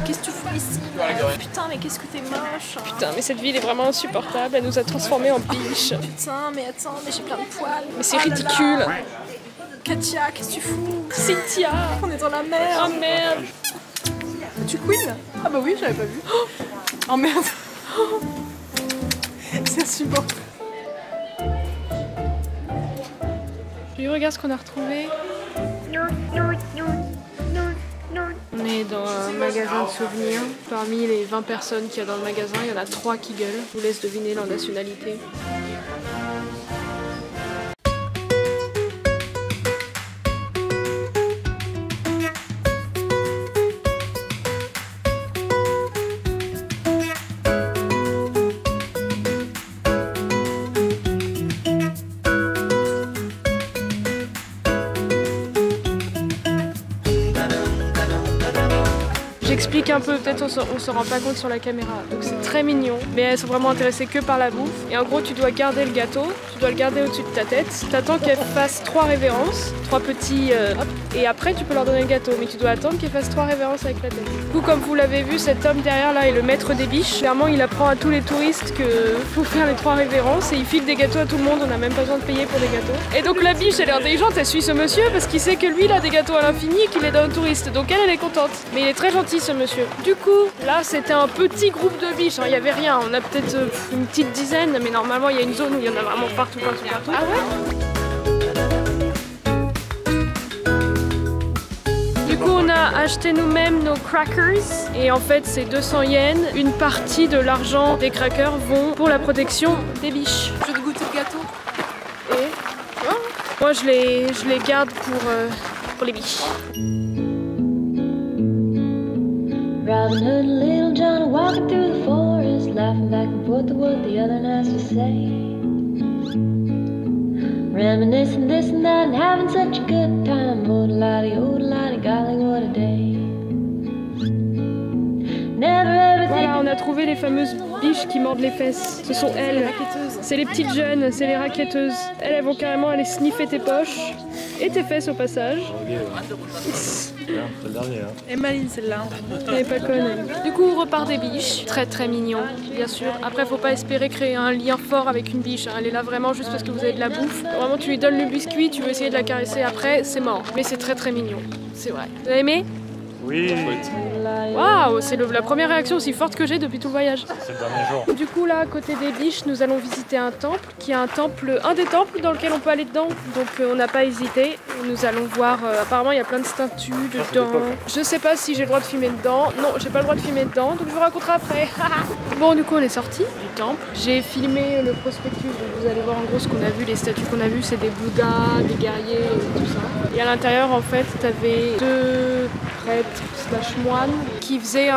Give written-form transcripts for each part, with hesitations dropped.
qu'est-ce que tu fais ici? Putain, mais qu'est-ce que t'es moche. Putain, mais cette ville est vraiment insupportable, elle nous a transformés en biches. Putain, mais attends, mais j'ai plein de poils. Mais c'est ridicule. Katia, qu'est-ce que tu fous? Cynthia, on est dans la mer. Oh merde. Tu queen? Ah bah oui, j'avais pas vu. Oh merde. C'est insupportable. Puis regarde ce qu'on a retrouvé. On est dans un magasin de souvenirs. Parmi les 20 personnes qu'il y a dans le magasin, il y en a 3 qui gueulent. Je vous laisse deviner leur nationalité. J'explique un peu, peut-être on se rend pas compte sur la caméra. Donc c'est très mignon, mais elles sont vraiment intéressées que par la bouffe. Et en gros, tu dois garder le gâteau, tu dois le garder au-dessus de ta tête. T'attends qu'elles fassent 3 révérences, 3 petits hop, et après tu peux leur donner le gâteau. Mais tu dois attendre qu'elles fassent 3 révérences avec la tête. Du coup, comme vous l'avez vu, cet homme derrière là est le maître des biches. Clairement, il apprend à tous les touristes que faut faire les 3 révérences et il file des gâteaux à tout le monde. On n'a même pas besoin de payer pour des gâteaux. Et donc la biche, elle est intelligente, elle suit ce monsieur parce qu'il sait que lui, il a des gâteaux à l'infini et qu'il est donne aux touristes. Donc elle est contente. Mais il est très gentil ce monsieur. Du coup, là c'était un petit groupe de biches, il n'y avait rien, on a peut-être une petite dizaine, mais normalement il y a une zone où il y en a vraiment partout. Ah ouais? Du coup on a acheté nous-mêmes nos crackers, et en fait c'est 200 yens, une partie de l'argent des crackers vont pour la protection des biches. Je vais te goûter le gâteau. Et moi je les garde pour les biches. Robin Hood and Little John are walking through the forest, laughing back and forth to what the other has to say. Reminiscing this and that and having such a good time. Oh-de-lottie, golly, what a day. Never ever think. Voilà, on a trouvé les fameuses biches qui mordent les fesses. Ce sont elles. C'est les petites jeunes, c'est les raquetteuses. Elles vont carrément aller sniffer tes poches et tes fesses au passage. Et maline celle-là. Elle est pas conne. Du coup, on repart des biches. Très très mignon, bien sûr. Après, faut pas espérer créer un lien fort avec une biche. Elle est là vraiment juste parce que vous avez de la bouffe. Vraiment, tu lui donnes le biscuit, tu veux essayer de la caresser après, c'est mort. Mais c'est très très mignon. C'est vrai. Vous avez aimé? Oui. Waouh, c'est la première réaction aussi forte que j'ai depuis tout le voyage. C'est le dernier jour. Du coup là, à côté des biches, nous allons visiter un temple, qui est un des temples dans lequel on peut aller dedans. Donc on n'a pas hésité. Nous allons voir, apparemment il y a plein de statues dedans. Je sais pas si j'ai le droit de filmer dedans. Non, j'ai pas le droit de filmer dedans, donc je vous raconterai après. Bon, du coup on est sorti du temple. J'ai filmé le prospectus, donc vous allez voir en gros ce qu'on a vu. Les statues qu'on a vues, c'est des bouddhas, des guerriers et tout ça. Et à l'intérieur, en fait, t'avais 2 prêtres / moines qui faisaient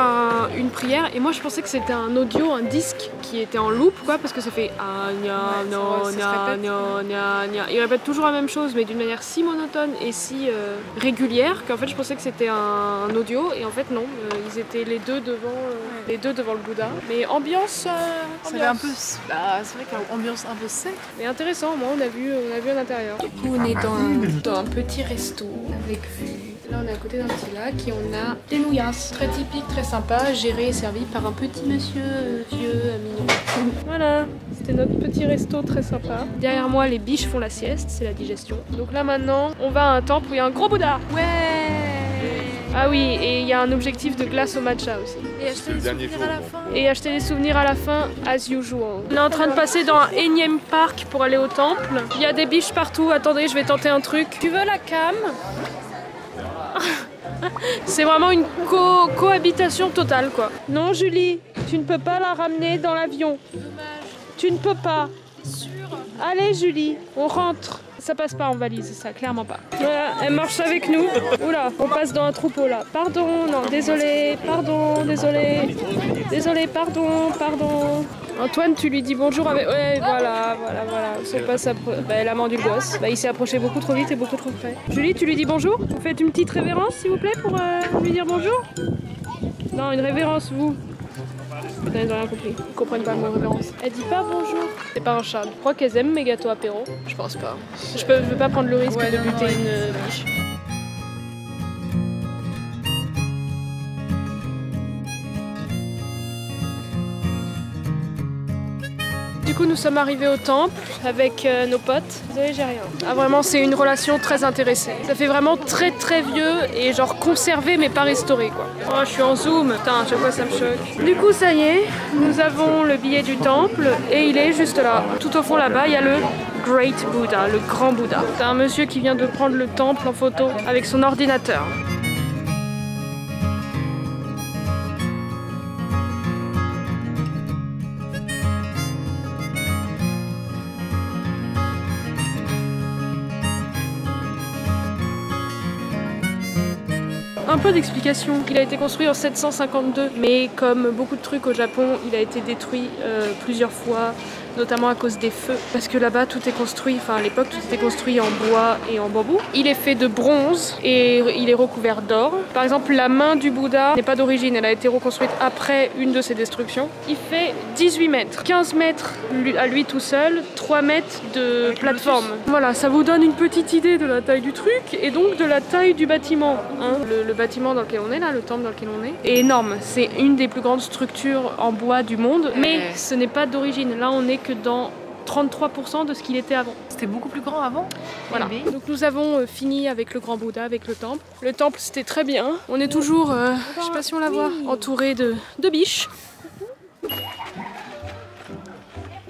une prière, et moi je pensais que c'était un audio, un disque qui était en loop, quoi, parce que ça fait ils répètent toujours la même chose mais d'une manière si monotone et si régulière qu'en fait je pensais que c'était un audio, et en fait non, ils étaient les deux devant le Bouddha, mais ambiance Ça avait un peu, bah, c'est vrai qu'ambiance un peu sec. mais intéressant. Moi on a vu à l'intérieur. Du coup on est dans un petit resto avec vue. Là on est à côté d'un petit lac et on a des nouillasses, très typiques, très sympa, gérées et servies par un petit monsieur vieux, mignon. Voilà, c'était notre petit resto très sympa. Derrière moi les biches font la sieste, c'est la digestion. Donc là maintenant on va à un temple où il y a un gros Bouddha. Ouais. Ah oui, et il y a un objectif de glace au matcha aussi. Et acheter des souvenirs à la fin. Et acheter des souvenirs à la fin, as usual. On est en train de passer dans un énième parc pour aller au temple. Il y a des biches partout. Attendez, je vais tenter un truc. Tu veux la cam? C'est vraiment une cohabitation totale, quoi. Non, Julie, tu ne peux pas la ramener dans l'avion. Dommage. Tu ne peux pas. Sûr. Allez, Julie, on rentre. Ça passe pas en valise, ça, clairement pas. Voilà, elle marche avec nous. Oula, on passe dans un troupeau là. Pardon, non, désolé, pardon, désolé. Désolé, pardon. Antoine, tu lui dis bonjour avec... Ouais, voilà. Son pas bah, elle a mordu le gosse. Bah, il s'est approché beaucoup trop vite et beaucoup trop près. Julie, tu lui dis bonjour? Vous faites une petite révérence, s'il vous plaît, pour lui dire bonjour? Non, une révérence, vous. Putain, ils ont rien compris. Ils comprennent pas le mot révérence. Elle dit pas bonjour. C'est pas un chat. Je crois qu'elles aiment mes gâteaux apéro. Je pense pas. Je veux pas prendre le risque de buter une biche. coup, nous sommes arrivés au temple avec nos potes. Désolée, j'ai rien. Ah, vraiment, c'est une relation très intéressée. Ça fait vraiment très très vieux et genre conservé mais pas restauré quoi. Oh, je suis en zoom. Putain, à chaque fois ça me choque. Du coup, ça y est, nous avons le billet du temple et il est juste là. Tout au fond là-bas, il y a le Great Buddha, le grand Bouddha. C'est un monsieur qui vient de prendre le temple en photo avec son ordinateur. Un peu d'explication. Il a été construit en 752, mais comme beaucoup de trucs au Japon, il a été détruit plusieurs fois, notamment à cause des feux. Parce que là-bas, tout est construit, enfin à l'époque, tout était construit en bois et en bambou. Il est fait de bronze et il est recouvert d'or. Par exemple, la main du Bouddha n'est pas d'origine, elle a été reconstruite après une de ses destructions. Il fait 18 mètres, 15 mètres à lui tout seul, 3 mètres de plateforme. Voilà, ça vous donne une petite idée de la taille du truc et donc de la taille du bâtiment. Hein. Le bâtiment dans lequel on est là, le temple dans lequel on est énorme. C'est une des plus grandes structures en bois du monde, mais ce n'est pas d'origine. Là, on est que dans 33% de ce qu'il était avant. C'était beaucoup plus grand avant. Voilà. Donc nous avons fini avec le grand Bouddha, avec le temple. Le temple, c'était très bien. On est toujours, je sais pas si on la voit, entouré de biches.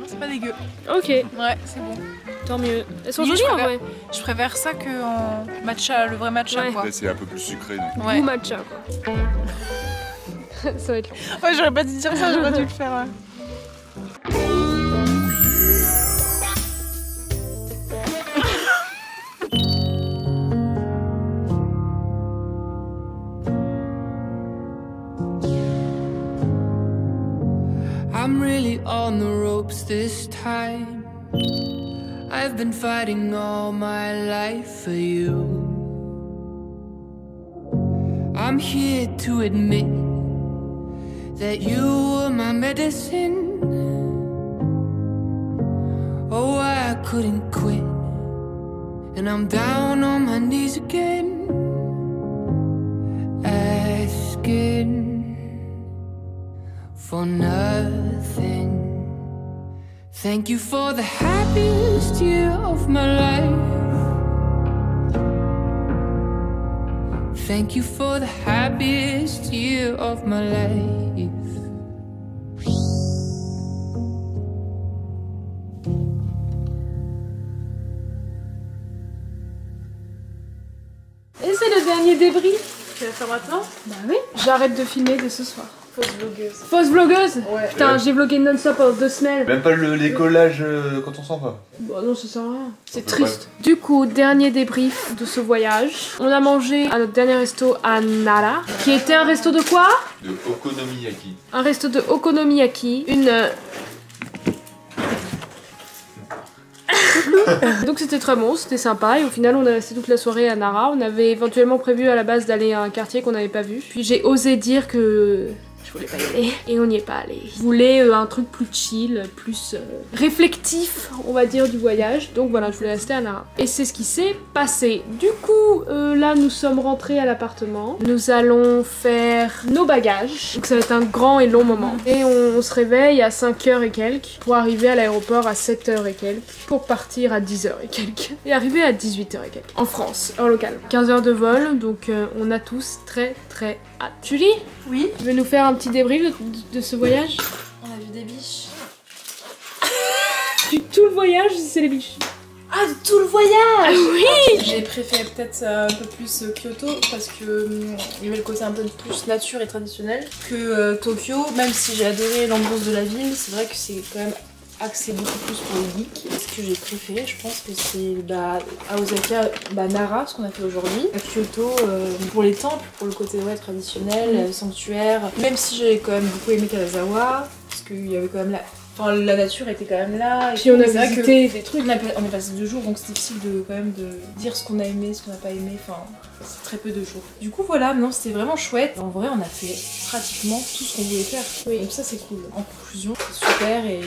C'est pas dégueu. Ok. Ouais, c'est bon. Tant mieux. Elles sont Oui, jolies en vrai. Je préfère ça que en matcha, le vrai matcha Ouais. quoi. Là, c'est un peu plus sucré. Donc. Ou matcha quoi. Ça va être long. Ouais, j'aurais pas dû dire ça, j'aurais dû le faire. Ouais. I'm really on the ropes this time. I've been fighting all my life for you. I'm here to admit that you were my medicine. Oh, I couldn't quit. And I'm down on my knees again, asking for nothing. Thank you for the happiest year of my life. Thank you for the happiest year of my life. Et c'est le dernier débris. Tu vas faire maintenant? Bah oui. J'arrête de filmer dès ce soir. Fausse vlogueuse. Fausse vlogueuse? Ouais. Putain, j'ai vlogué non-stop pendant 2 semaines. Même pas les collages quand on s'en va. Bon non, ça sert à rien. C'est peut triste. Du coup, dernier débrief de ce voyage. On a mangé à notre dernier resto à Nara, qui était un resto de quoi? De okonomiyaki. Un resto de okonomiyaki. Une... Donc c'était très bon, c'était sympa et au final on est resté toute la soirée à Nara. On avait éventuellement prévu à la base d'aller à un quartier qu'on n'avait pas vu. Puis j'ai osé dire que je voulais pas y aller et on n'y est pas allé. Je voulais un truc plus chill, plus réflectif on va dire du voyage. Donc voilà, je voulais rester à Nara. Et c'est ce qui s'est passé. Du coup là nous sommes rentrés à l'appartement. Nous allons faire nos bagages. Donc ça va être un grand et long moment. Et on se réveille à 5h et quelques pour arriver à l'aéroport à 7h et quelques pour partir à 10h et quelques. Et arriver à 18h et quelques. En France, heure locale. 15 heures de vol, donc on a tous très très hâte. Julie? Oui. Tu veux nous faire un petit débrief de ce voyage? On a vu des biches. Tout le voyage, c'est les biches. Ah, de tout le voyage! Ah oui! J'ai préféré peut-être un peu plus Kyoto parce que il y avait le côté un peu plus nature et traditionnel que Tokyo, même si j'ai adoré l'ambiance de la ville, c'est vrai que c'est quand même axé beaucoup plus pour les geeks. Ce que j'ai préféré, je pense que c'est à Osaka, Nara, ce qu'on a fait aujourd'hui. À Kyoto, pour les temples, pour le côté traditionnel, sanctuaire. Même si j'ai quand même beaucoup aimé Kanazawa, parce qu'il y avait quand même la nature était quand même là. Puis on a visité des trucs. On est passé 2 jours, donc c'est difficile quand même de dire ce qu'on a aimé, ce qu'on n'a pas aimé. Enfin, c'est très peu de jours. Du coup, voilà, non, c'était vraiment chouette. En vrai, on a fait pratiquement tout ce qu'on voulait faire. Oui. Donc ça, c'est cool. En conclusion, c'est super et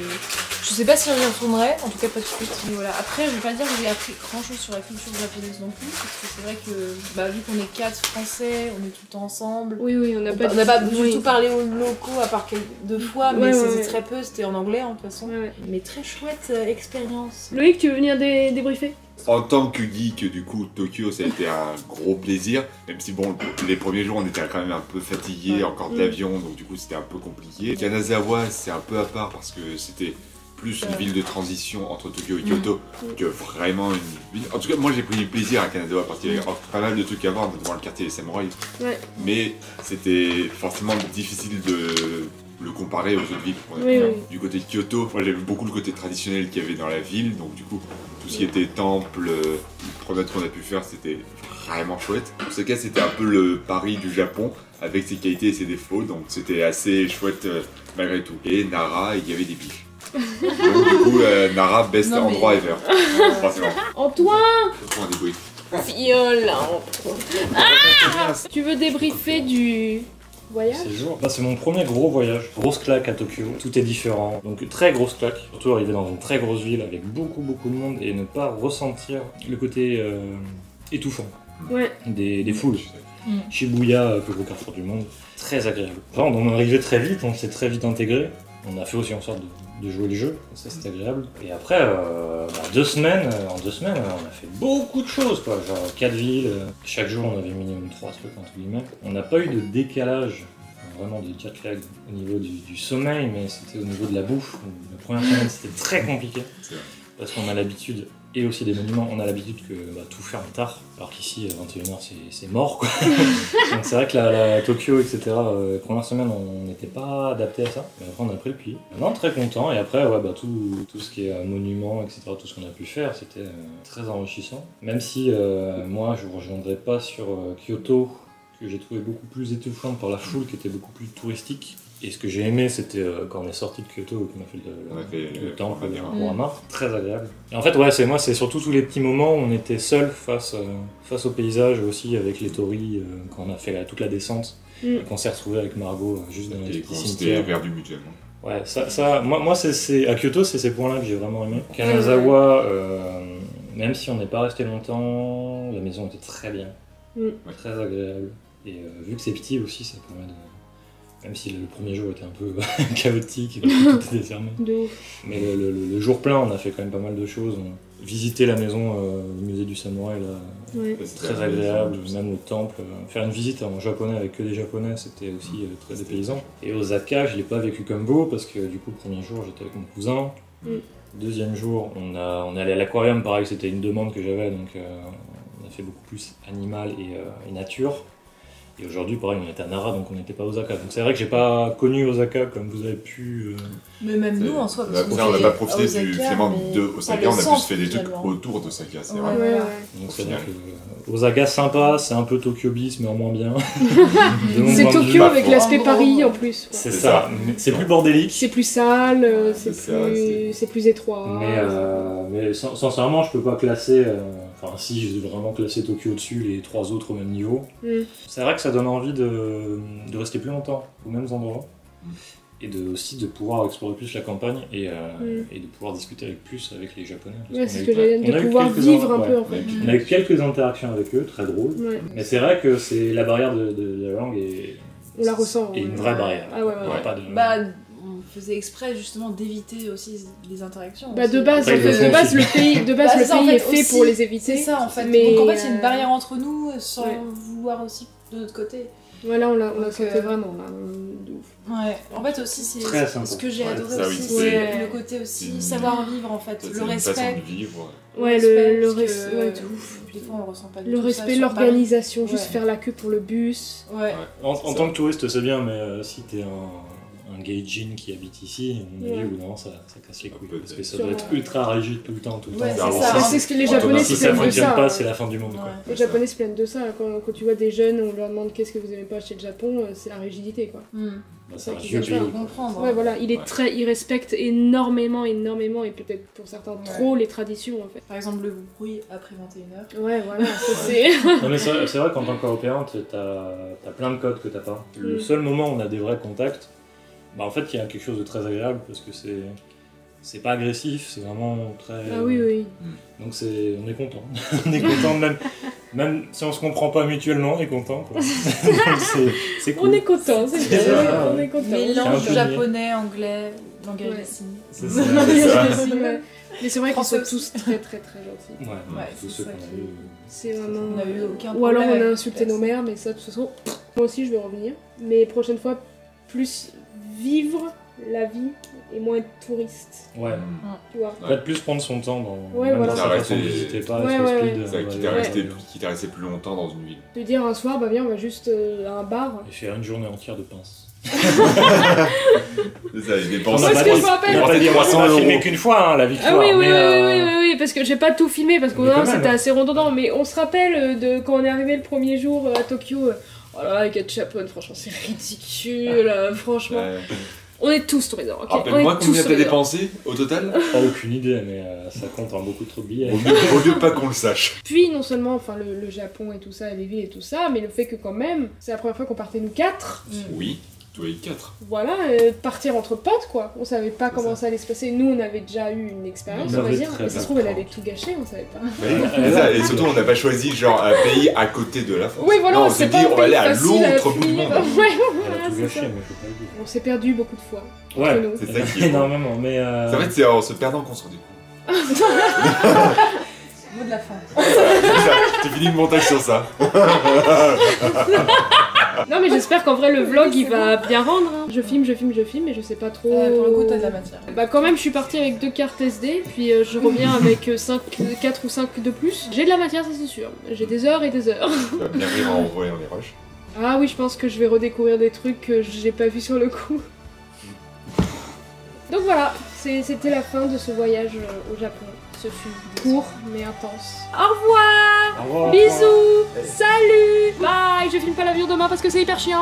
je sais pas si on y retournerait, en tout cas pas tout de suite. Mais voilà. Après, je vais pas dire que j'ai appris grand chose sur la culture japonaise non plus, parce que c'est vrai que vu qu'on est 4 Français, on est tout le temps ensemble. Oui, on n'a pas du tout parlé aux locaux à part 2 fois, mais c'était très peu, c'était en anglais. parler en toute façon. Ouais. Mais très chouette expérience. Loïc, tu veux venir débriefer? En tant que geek, du coup, Tokyo, ça a été un gros plaisir. Même si, bon, les premiers jours, on était quand même un peu fatigués, encore de l'avion, donc du coup, c'était un peu compliqué. Kanazawa, c'est un peu à part parce que c'était plus une ville de transition entre Tokyo et Kyoto que vraiment une ville. En tout cas, moi, j'ai pris du plaisir à Kanazawa parce qu'il y avait pas mal de trucs à voir, notamment le quartier des samouraïs. Ouais. Mais c'était forcément difficile de le comparer aux autres villes. Oui, oui. Du côté de Kyoto, moi j'aime beaucoup le côté traditionnel qu'il y avait dans la ville, donc du coup tout ce qui était temple, promenade qu'on a pu faire, c'était vraiment chouette. Pour ce cas, c'était un peu le Paris du Japon, avec ses qualités et ses défauts, donc c'était assez chouette malgré tout. Et Nara, il y avait des biches. Donc du coup, Nara, best endroit ever. Forcément. Antoine, Pour un débrouille. tu veux débriefer du voyage? Séjour. Là, c'est mon premier gros voyage. Grosse claque à Tokyo. Tout est différent. Donc, très grosse claque. Surtout arriver dans une très grosse ville avec beaucoup de monde et ne pas ressentir le côté étouffant Ouais. des foules. Shibuya, plus gros carrefour du monde. Très agréable. Enfin, on est arrivé très vite, on s'est très vite intégré. On a fait aussi en sorte de jouer le jeu, ça c'est agréable. Et après, en 2 semaines, on a fait beaucoup de choses, quoi. Genre 4 villes, chaque jour on avait minimum 3 trucs entre guillemets. On n'a pas eu de décalage, vraiment de jet lag au niveau du sommeil, mais c'était au niveau de la bouffe. La première semaine c'était très compliqué, parce qu'on a l'habitude, et aussi des monuments, on a l'habitude que tout ferme tard, alors qu'ici 21h c'est mort, quoi. Donc c'est vrai que la Tokyo, etc., première semaine on n'était pas adapté à ça, mais après on a pris le pli. Maintenant très content, et après tout ce qui est monuments, etc., tout ce qu'on a pu faire, c'était très enrichissant. Même si moi je vous rejoindrai pas sur Kyoto, que j'ai trouvé beaucoup plus étouffante par la foule qui était beaucoup plus touristique. Et ce que j'ai aimé, c'était quand on est sorti de Kyoto, qu'on a fait le temple, le Kurama, très agréable. Et en fait, c'est surtout tous les petits moments où on était seul face au paysage, aussi avec les torii, quand on a fait toute la descente, et qu'on s'est retrouvé avec Margot juste dans les petits cimetières. C'était vers du mutuel. Ouais, moi c'est à Kyoto, c'est ces points-là que j'ai vraiment aimé. Kanazawa, même si on n'est pas resté longtemps, la maison était très bien, très agréable. Et vu que c'est petit aussi, ça permet de... Même si le premier jour était un peu chaotique et que tout était fermé. Mais le jour plein, on a fait quand même pas mal de choses. On a visité la maison, le musée du samouraï, là, c'est très agréable, même le temple. Faire une visite en japonais avec que des japonais, c'était aussi très dépaysant. Et Osaka, je l'ai pas vécu comme vous, parce que du coup, le premier jour, j'étais avec mon cousin. Deuxième jour, on est allé à l'aquarium, pareil, c'était une demande que j'avais, donc on a fait beaucoup plus animal et nature. Et aujourd'hui, pareil, on était à Nara, donc on n'était pas à Osaka. Donc c'est vrai que j'ai pas connu Osaka comme vous avez pu... Mais même nous, en soi, parce on n'a pas profité du finalement de Osaka, on a plus fait des trucs autour d'Osaka, c'est vrai. Ouais. Donc c'est vrai que Osaka, sympa, c'est un peu Tokyo bis, mais en moins bien. C'est Tokyo avec l'aspect Paris en plus. C'est ça, c'est plus bordélique. C'est plus sale, c'est plus étroit. Mais sincèrement, je peux pas classer... Enfin, si, je vais vraiment classer Tokyo au-dessus, les 3 autres au même niveau. C'est vrai que ça donne envie de rester plus longtemps aux mêmes endroits. Et aussi de pouvoir explorer plus la campagne et de pouvoir discuter avec les Japonais. C'est ce que j'allais dire, de pouvoir vivre un peu en fait. On a eu quelques interactions avec eux, très drôles. Mais c'est vrai que c'est la barrière de la langue on la ressent. Et une vraie barrière. Ah ouais. Pas de... on faisait exprès justement d'éviter aussi les interactions. De base, le pays est fait pour les éviter. C'est ça en fait. Mais donc en fait, il y a une barrière entre nous sans vouloir aussi de notre côté. Voilà, on la sentait vraiment là, de ouf. Ouais, en fait aussi c'est ce que j'ai adoré ça, aussi, oui, c'est le côté aussi savoir vivre en fait, le respect. De vivre. Ouais, le respect, tout. Des fois on ressent pas du le tout respect, ça l'organisation, juste faire la queue pour le bus. Ouais. En tant que touriste, c'est bien, mais si t'es un gaijin qui habite ici, on dit ou non, ça casse les couilles. Parce que ça doit être ultra rigide tout le temps. C'est ce que les Japonais se plaignent de ça. Si ça fonctionne pas, ça. c'est la fin du monde. Les Japonais se plaignent de ça. Quand tu vois des jeunes, on leur demande qu'est-ce que vous aimez pas chez le Japon, c'est la rigidité quoi. C'est un vieux vieux pays. comprendre. Ouais, voilà, il respecte énormément, et peut-être pour certains trop les traditions en fait. Par exemple, le bruit après 21h. Ouais, voilà, ça c'est. Non, mais c'est vrai qu'en tant qu'Européen, t'as plein de codes que t'as pas. Le seul moment où on a des vrais contacts, en fait, il y a quelque chose de très agréable parce que c'est pas agressif, c'est vraiment très. Ah oui. Donc on est content. On est content même. Même si on se comprend pas mutuellement, on est content. Quoi. c'est cool. On est content, c'est C'est bien. ça, On ouais. est content. Mélange C'est un peu japonais, anglais, langage Ouais. des signes. C'est ça. Mais c'est vrai qu'ils sont Français tous très très très gentils. Ouais, Ouais, tous c'est ceux ça qu'on a qui- eu. C'est vraiment. On a eu aucun Ou alors problème on a avec insulté les nos mères, mais ça de toute façon, moi aussi je vais revenir. Mais prochaine fois, plus vivre la vie et moins être touriste, Ouais. tu vois. En fait, plus prendre son temps dans, Ouais, même voilà. dans sa Ça façon de restait- visiter, pas Ouais, être ouais, speed. ouais. C'est ça qui t'est resté plus longtemps dans une ville. De dire un soir, bah viens, on va juste à un bar. Et faire une journée entière de pince. C'est ça, il dépense. Moi, ce que je me rappelle- On a pas dit, on 300 a filmé euros. qu'une fois, hein, la victoire. Ah oui, oui, mais, oui, parce que j'ai pas tout filmé, parce que Mais quand non, même. c'était assez redondant, mais on se rappelle de quand on est arrivé le premier jour à Tokyo, oh là là, les Japon, franchement, c'est ridicule, franchement. On est tous touristes, ok. Rappelle-moi On est tous combien t'as touristes. dépensé au total. Pas aucune idée, mais ça compte en beaucoup trop de billets. Vaut mieux pas qu'on le sache. Puis non seulement enfin le Japon et tout ça, les villes et tout ça, mais le fait que quand même, c'est la première fois qu'on partait nous 4. Oui, toi et 4. Voilà, partir entre potes quoi. On savait pas comment ça allait se passer. Nous on avait déjà eu une expérience, On on va avait dire. très Et ça se bien trouve elle pris. allait tout gâcher, on savait pas. C'est ça, et surtout on n'a pas choisi genre un pays à côté de la France. Oui voilà, non, on c'est s'est pas dit un on va aller pays à facile l'autre bout du finir. monde. Ouais, Elle voilà, a tout c'est gâché, ça. mais faut pas le dire. On s'est perdu beaucoup de fois. Ouais, entre nous. C'est ça qui est bon. énormément, mais. En fait, c'est en se perdant qu'on se rend compte. Mot de la fin. C'est ça, tu finis le montage sur ça. Non mais j'espère qu'en vrai le vlog il va bien rendre. Hein. Je filme et je sais pas trop. Pour le coup, t'as de la matière. Bah quand même je suis partie avec 2 cartes SD, puis je reviens avec 4 ou 5 de plus. J'ai de la matière, ça c'est sûr. J'ai des heures et des heures. Tu vas bien rire en voyant les rushs. Ah oui, je pense que je vais redécouvrir des trucs que j'ai pas vu sur le coup. Donc voilà, c'était la fin de ce voyage au Japon. Ce fut court mais intense. Au revoir, Au revoir. bisous, salut, bye. Je filme pas l'avion demain parce que c'est hyper chiant.